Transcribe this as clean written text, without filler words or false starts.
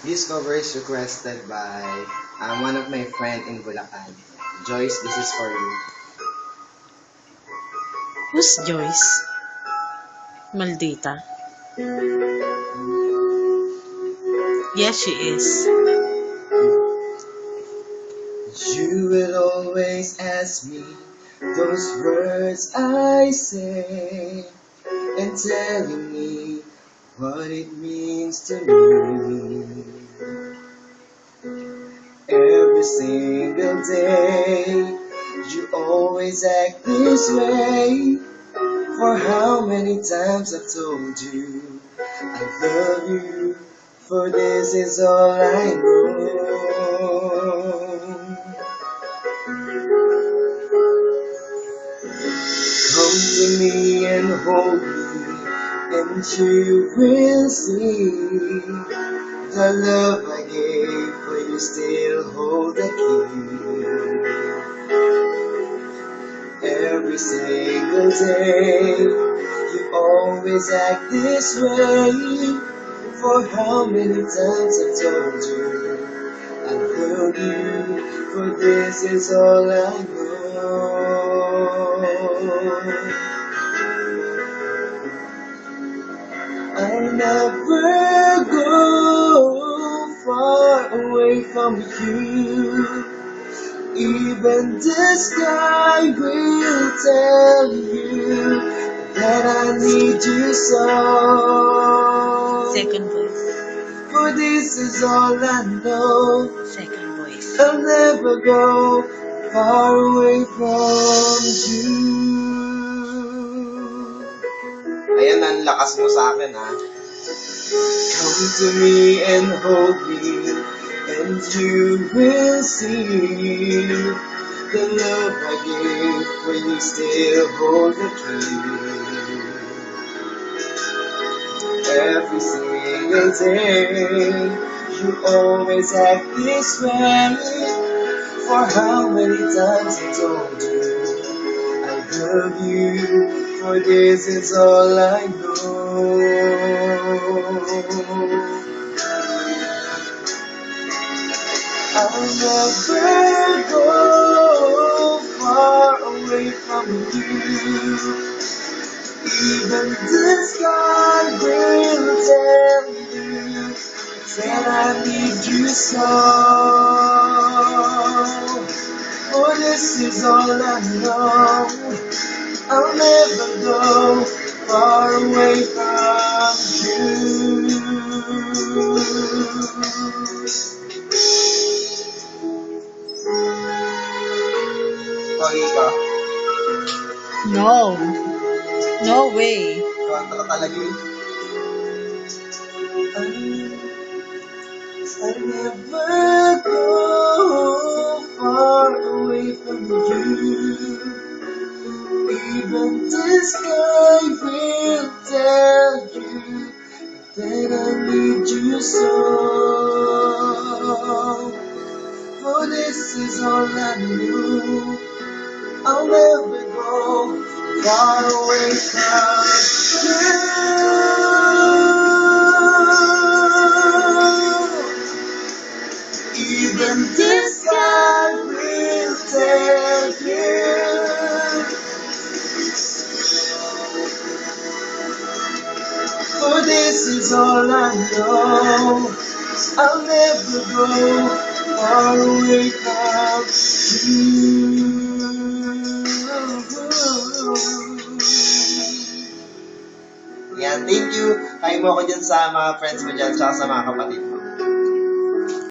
This cover is requested by one of my friend in Bulacan. Joyce, this is for you. Who's Joyce? Maldita. Yes, she is. You will always ask me those words I say and telling me what it means to me. Every single day, you always act this way. For how many times I've told you I love you, for this is all I know. Come to me and hold me, and you will see the love I gave, for you still hold the key. Every single day, you always act this way. For how many times I've told you I love you, for this is all I know. I'll never go far away from you. Even the sky will tell you that I need you so. Second voice. For this is all I know. Second voice. I'll never go far away from you. Ayan, ang lakas mo sa akin, ha? Come to me and hold me, and you will see the love I gave, for you still hold the key. Every single day, you always act this way. For how many times I told you I love you, for this is all I know. I'll never go far away from you. Even the sky will tell you that I need you so. For this is all I know. I'll never go far away from you. Okay ka? No. No way. Kanta ka talaga eh. I never go far away from you. Even the sky will tell you that I need you so. For this is all I know. I'll never go far away from you. Even the sky will tell you. For this is all I know. I'll never go far away from you. Yan, thank you. Kain mo ako dyan sa mga friends mo dyan, tsaka sa mga kapatid mo.